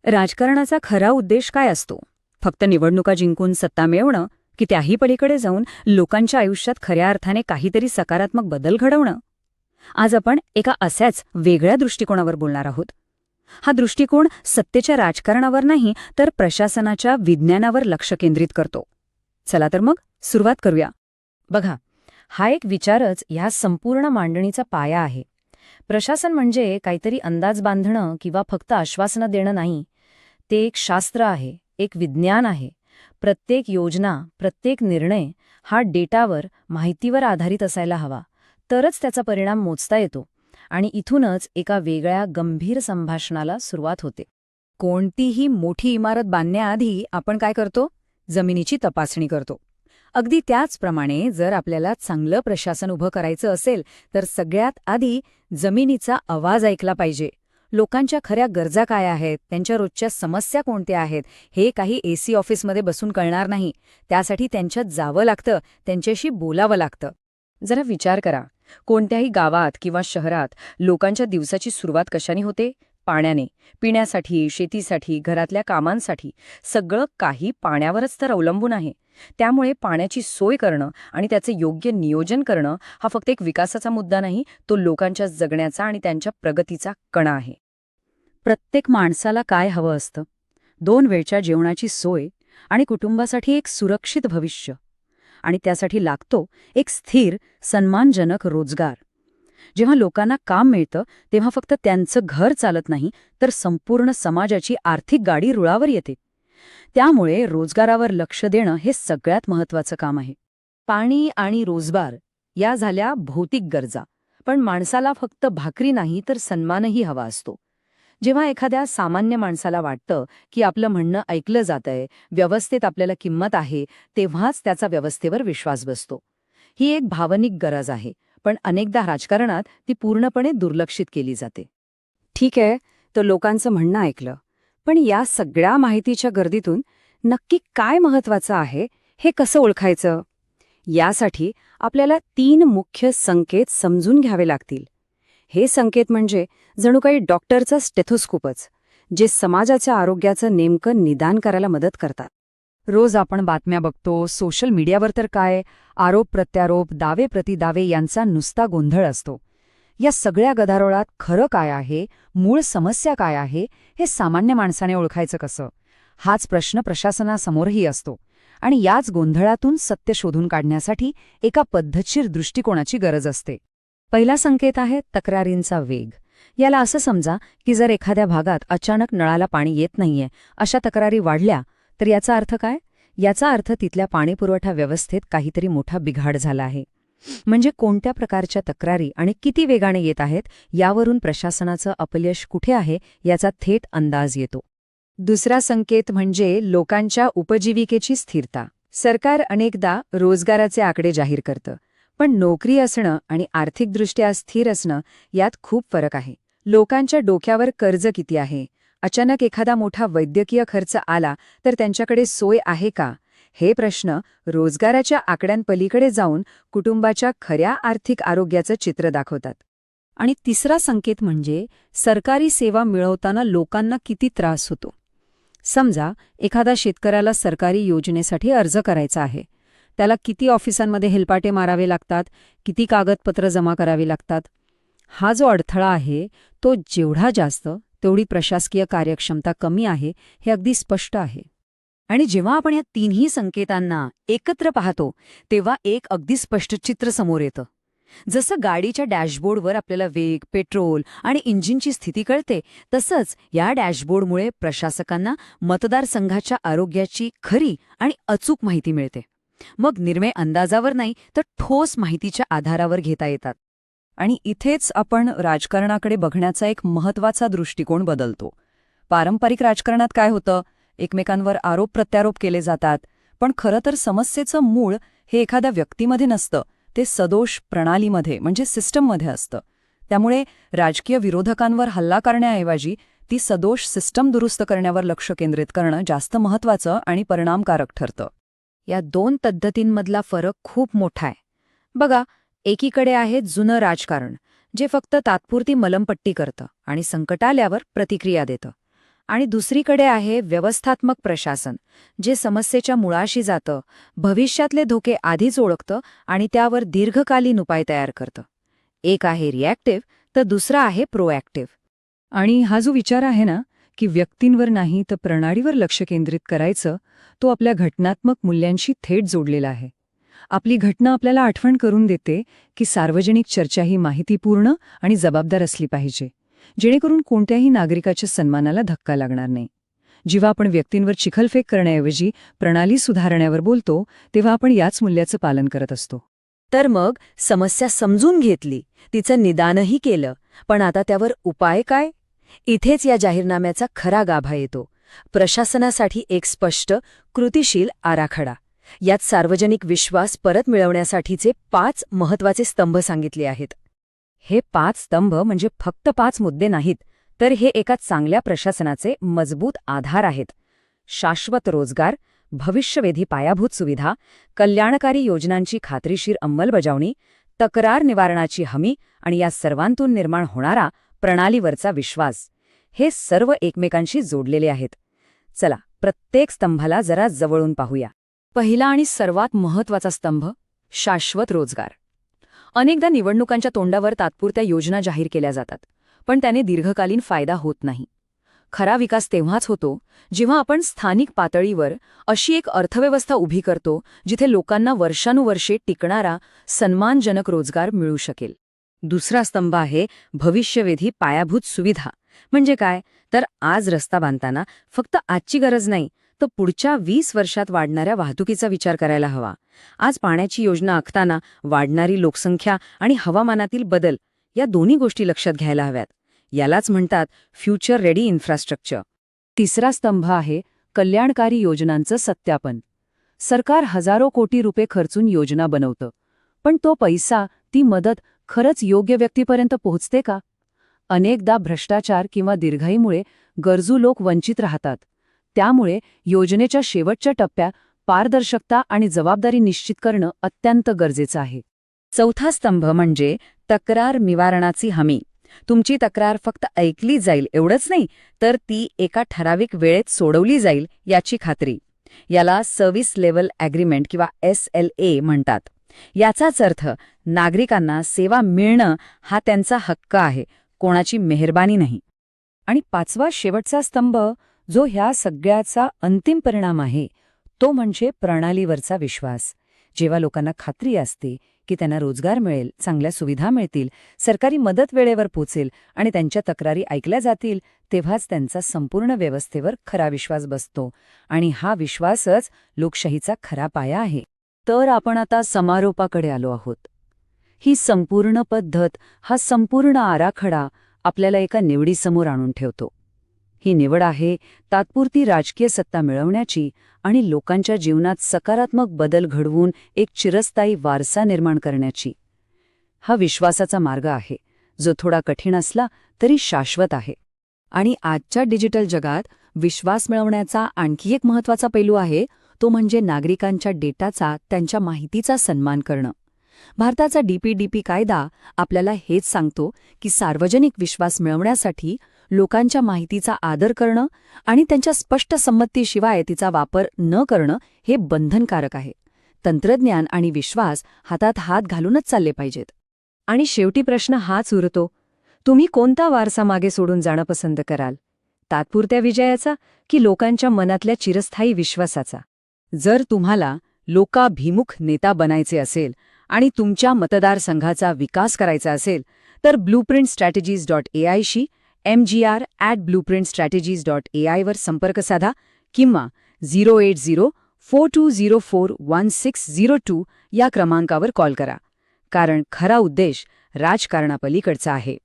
राजकारणाचा खरा उद्देश काय असतो? फक्त निवडणुका जिंकून सत्ता मिळवणं, की त्याही पलीकडे जाऊन लोकांच्या आयुष्यात खऱ्या अर्थाने काहीतरी सकारात्मक बदल घडवणं? आज आपण एका अशाच वेगळ्या दृष्टिकोनावर बोलणार आहोत. हा दृष्टिकोन सत्तेच्या राजकारणावर नाही, तर प्रशासनाच्या विज्ञानावर लक्ष केंद्रित करतो. चला तर मग सुरुवात करूया. बघा, हा एक विचारच ह्या संपूर्ण मांडणीचा पाया आहे. प्रशासन म्हणजे काहीतरी अंदाज बांधणं किंवा फक्त आश्वासनं देणं नाही. ते एक शास्त्र आहे, एक विज्ञान आहे. प्रत्येक योजना, प्रत्येक निर्णय हा डेटावर, माहितीवर आधारित असायला हवा, तरच त्याचा परिणाम मोजता येतो. आणि इथूनच एका वेगळ्या गंभीर संभाषणाला सुरुवात होते. कोणतीही मोठी इमारत बांधण्याआधी आपण काय करतो? जमिनीची तपासणी करतो. अगदी त्याचप्रमाणे जर आपल्याला चांगलं प्रशासन उभं करायचं असेल तर सगळ्यात आधी जमिनीचा आवाज ऐकला पाहिजे. लोकांच्या खऱ्या गरजा काय आहेत, त्यांच्या रोजच्या समस्या कोणत्या आहेत, हे काही एसी ऑफिसमध्ये बसून कळणार नाही. त्यासाठी त्यांच्यात जावं लागतं, त्यांच्याशी बोलावं लागतं. जरा विचार करा, कोणत्याही गावात किंवा शहरात लोकांच्या दिवसाची सुरुवात कशाने होते? पाण्याने. पिण्यासाठी, शेतीसाठी, घरातल्या कामांसाठी सगळं काही पाण्यावरच तर अवलंबून आहे. त्यामुळे पाण्याची सोय करणं आणि त्याचे योग्य नियोजन करणं हा फक्त एक विकासाचा मुद्दा नाही, तो लोकांच्या जगण्याचा आणि त्यांच्या प्रगतीचा कणा आहे. प्रत्येक माणसाला काय हवं असतं? 2 वेळच्या जेवणाची सोय आणि कुटुंबासाठी एक सुरक्षित भविष्य. आणि त्यासाठी लागतो एक स्थिर, सन्मानजनक रोजगार. जेव्हा लोकांना काम मिळतं तेव्हा फक्त त्यांचं घर चालत नाही, तर संपूर्ण समाजाची आर्थिक गाडी रुळावर येते. त्यामुळे रोजगारावर लक्ष देणं हे सगळ्यात महत्त्वाचं काम आहे. पाणी आणि रोजगार या झाल्या भौतिक गरजा, पण माणसाला फक्त भाकरी नाही तर सन्मानही हवा असतो. जेव्हा एखाद्या सामान्य माणसाला वाटतं की आपलं म्हणणं ऐकलं जातंय, व्यवस्थेत आपल्याला किंमत आहे, तेव्हाच त्याचा व्यवस्थेवर विश्वास बसतो. ही एक भावनिक गरज आहे, पण अनेकदा राजकारणात ती पूर्णपणे दुर्लक्षित केली जाते. ठीक आहे, तर लोकांचं म्हणणं ऐकलं. पण या सगळ्या माहितीच्या गर्दीतून नक्की काय महत्त्वाचं आहे हे कसं ओळखायचं? यासाठी आपल्याला 3 मुख्य संकेत समजून घ्यावे लागतील. हे संकेत म्हणजे जणू काही डॉक्टरचा स्टेथोस्कोपच, जे समाजाच्या आरोग्याचं नेमकं निदान करायला मदत करतात. रोज आपण बातम्या बघतो, सोशल मीडियावर तर काय आरोप प्रत्यारोप, दावे प्रतिदावे यांचा नुसता गोंधळ असतो. या सगळ्या गदारोळात खरं काय आहे, मूळ समस्या काय आहे, हे सामान्य माणसाने ओळखायचं कसं? हाच प्रश्न प्रशासनासमोरही असतो. आणि याच गोंधळातून सत्य शोधून काढण्यासाठी एका पद्धतशीर दृष्टिकोनाची गरज असते. पहिला संकेत आहे तक्रारींचा वेग. याला असं समजा की जर एखाद्या भागात अचानक नळाला पाणी येत नाहीये, अशा तक्रारी वाढल्या, तर याचा अर्थ काय? याचा अर्थ तिथल्या पाणीपुरवठा व्यवस्थेत काहीतरी मोठा बिघाड झाला आहे. म्हणजे कोणत्या प्रकारच्या तक्रारी आणि किती वेगाने येत आहेत, यावरून प्रशासनाचं अपयश कुठे आहे याचा थेट अंदाज येतो. दुसरा संकेत म्हणजे लोकांच्या उपजीविकेची स्थिरता. सरकार अनेकदा रोजगाराचे आकडे जाहीर करतं, पण नोकरी असणं आणि आर्थिकदृष्ट्या स्थिर असणं यात खूप फरक आहे. लोकांच्या डोक्यावर कर्ज किती आहे? अचानक एखादा मोठा वैद्यकीय खर्च आला तर त्यांच्याकडे सोय आहे का? हे प्रश्न रोजगाराच्या आकड्यांपलीकडे जाऊन कुटुंबाच्या खऱ्या आर्थिक आरोग्याचं चित्र दाखवतात. आणि तिसरा संकेत म्हणजे सरकारी सेवा मिळवताना लोकांना किती त्रास होतो. समजा एखादा शेतकऱ्याला सरकारी योजनेसाठी अर्ज करायचा आहे. त्याला किती ऑफिसांमध्ये हेलपाटे मारावे लागतात, किती कागदपत्र जमा करावी लागतात. हा जो अडथळा आहे तो जेवढा जास्त तेवढी प्रशासकीय कार्यक्षमता कमी आहे, हे अगदी स्पष्ट आहे. आणि जेव्हा आपण या 3ही संकेतांना एकत्र पाहतो तेव्हा एक अगदी स्पष्ट चित्र समोर येतं. जसं गाडीच्या डॅशबोर्डवर आपल्याला वेग, पेट्रोल आणि इंजिनची स्थिती कळते, तसंच या डॅशबोर्डमुळे प्रशासकांना मतदारसंघाच्या आरोग्याची खरी आणि अचूक माहिती मिळते. मग निर्णय अंदाजावर नाही तर ठोस माहितीच्या आधारावर घेता येतात. आणि इथेच आपण राजकारणाकडे बघण्याचा एक महत्त्वाचा दृष्टिकोन बदलतो. पारंपरिक राजकारणात काय होतं? एकमेकांवर आरोप प्रत्यारोप केले जातात, पण खरं तर समस्येचं मूळ हे एखाद्या व्यक्तीमध्ये नसतं, ते सदोष प्रणालीमध्ये म्हणजे सिस्टममध्ये असतं. त्यामुळे राजकीय विरोधकांवर हल्ला करण्याऐवजी ती सदोष सिस्टम दुरुस्त करण्यावर लक्ष केंद्रित करणं जास्त महत्त्वाचं आणि परिणामकारक ठरतं. या 2 पद्धतींमधला फरक खूप मोठा आहे. बघा, एकीकडे आहे जुनं राजकारण, जे फक्त तात्पुरती मलमपट्टी करतं आणि संकट आल्यावर प्रतिक्रिया देतं. आणि दुसरीकडे आहे व्यवस्थात्मक प्रशासन, जे समस्येच्या मुळाशी जातं, भविष्यातले धोके आधीच ओळखतं आणि त्यावर दीर्घकालीन उपाय तयार करतं. एक आहे रिॲक्टिव्ह तर दुसरा आहे प्रोॲक्टिव्ह. आणि हा जो विचार आहे ना की व्यक्तींवर नाही तर प्रणालीवर लक्ष केंद्रित करायचं, तो आपल्या घटनात्मक मूल्यांशी थेट जोडलेला आहे. आपली घटना आपल्याला आठवण करून देते की सार्वजनिक चर्चा ही माहितीपूर्ण आणि जबाबदार असली पाहिजे, जेणेकरून कोणत्याही नागरिकाच्या सन्मानाला धक्का लागणार नाही. जेव्हा आपण व्यक्तींवर चिखलफेक करण्याऐवजी प्रणाली सुधारण्यावर बोलतो, तेव्हा आपण याच मूल्याचं पालन करत असतो. तर मग समस्या समजून घेतली, तिचं निदानही केलं, पण आता त्यावर उपाय काय? इथेच या जाहीरनाम्याचा खरा गाभा येतो. प्रशासनासाठी एक स्पष्ट, कृतिशील आराखडा. यात सार्वजनिक विश्वास परत मिळवण्यासाठीचे 5 महत्वाचे स्तंभ सांगितले आहेत. हे 5 स्तंभ म्हणजे फक्त 5 मुद्दे नाहीत, तर हे एका चांगल्या प्रशासनाचे मजबूत आधार आहेत. शाश्वत रोजगार, भविष्यवेधी पायाभूत सुविधा, कल्याणकारी योजनांची खात्रीशीर अंमलबजावणी, तक्रार निवारणाची हमी आणि या सर्वांतून निर्माण होणारा प्रणालीवरचा विश्वास. हे सर्व एकमेकांशी जोडलेले आहेत. चला, प्रत्येक स्तंभाला जरा जवळून पाहूया. पहिला आणि सर्वात महत्वाचा स्तंभ, शाश्वत रोजगार. अनेकदा निवडणुकांच्या तोंडावर तात्पुरत्या योजना जाहीर केल्या जातात, पण त्याने दीर्घकालीन फायदा होत नाही. खरा विकास तेव्हाच होतो जेव्हा आपण स्थानिक पातळीवर अशी एक अर्थव्यवस्था उभी करतो जिथे लोकांना वर्षानुवर्षे टिकणारा सन्मानजनक रोजगार मिळू शकेल. दुसरा स्तंभ आहे भविष्यवेधी पायाभूत सुविधा. म्हणजे काय? तर आज रस्ता बांधताना फक्त आजची गरज नाही, तर पुढच्या 20 वर्षात वाढणाऱ्या वाहतुकीचा विचार करायला हवा. आज पाण्याची योजना आखताना वाढणारी लोकसंख्या आणि हवामानातील बदल या दोन्ही गोष्टी लक्षात घ्यायला हव्यात. यालाच म्हणतात फ्युचर रेडी इन्फ्रास्ट्रक्चर. तिसरा स्तंभ आहे कल्याणकारी योजनांचं सत्यापन. सरकार हजारो कोटी रुपये खर्चून योजना बनवतं, पण तो पैसा, ती मदत खरंच योग्य व्यक्तीपर्यंत पोहोचते का? अनेकदा भ्रष्टाचार किंवा दीर्घाईमुळे गरजू लोक वंचित राहतात. त्यामुळे योजनेच्या शेवटच्या टप्प्यात पारदर्शकता आणि जबाबदारी निश्चित करणं अत्यंत गरजेचं आहे. चौथा स्तंभ म्हणजे तक्रार निवारणाची हमी. तुमची तक्रार फक्त ऐकली जाईल एवढंच नाही, तर ती एका ठराविक वेळेत सोडवली जाईल याची खात्री. याला सर्व्हिस लेव्हल ॲग्रीमेंट किंवा SLA म्हणतात. याचाच अर्थ नागरिकांना सेवा मिळणं हा त्यांचा हक्क आहे, कोणाची मेहरबानी नाही. आणि पाचवा शेवटचा स्तंभ, जो ह्या सगळ्याचा अंतिम परिणाम आहे, तो म्हणजे प्रणालीवरचा विश्वास. जेव्हा लोकांना खात्री असते की त्यांना रोजगार मिळेल, चांगल्या सुविधा मिळतील, सरकारी मदत वेळेवर पोचेल आणि त्यांच्या तक्रारी ऐकल्या जातील, तेव्हाच त्यांचा संपूर्ण व्यवस्थेवर खरा विश्वास बसतो. आणि हा विश्वासच लोकशाहीचा खरा पाया आहे. तर आपण आता समारोपाकडे आलो आहोत. ही संपूर्ण पद्धत, हा संपूर्ण आराखडा आपल्याला एका निवडीसमोर आणून ठेवतो. ही निवड आहे तात्पुरती राजकीय सत्ता मिळवण्याची आणि लोकांच्या जीवनात सकारात्मक बदल घडवून एक चिरस्थायी वारसा निर्माण करण्याची. हा विश्वासाचा मार्ग आहे, जो थोडा कठीण असला तरी शाश्वत आहे. आणि आजच्या डिजिटल जगात विश्वास मिळवण्याचा आणखी एक महत्त्वाचा पैलू आहे, तो म्हणजे नागरिकांच्या डेटाचा, त्यांच्या माहितीचा सन्मान करणं. भारताचा DPDP कायदा आपल्याला हेच सांगतो की सार्वजनिक विश्वास मिळवण्यासाठी लोकांच्या माहितीचा आदर करणं आणि त्यांच्या स्पष्ट संमतीशिवाय तिचा वापर न करणं हे बंधनकारक आहे. तंत्रज्ञान आणि विश्वास हातात हात घालूनच चालले पाहिजेत. आणि शेवटी प्रश्न हाच उरतो, तुम्ही कोणता वारसा मागे सोडून जाणं पसंत कराल? तात्पुरत्या विजयाचा की लोकांच्या मनातल्या चिरस्थायी विश्वासाचा? जर तुम्हाला लोकाभिमुख नेता बनायचे असेल आणि तुमच्या मतदारसंघाचा विकास करायचा असेल, तर blueprintstrategies.ai शी mgr@blueprintstrategies.ai वर संपर्क साधा किंवा 08042041602 या क्रमांकावर कॉल करा. कारण खरा उद्देश राजकारणापलीकडचा आहे.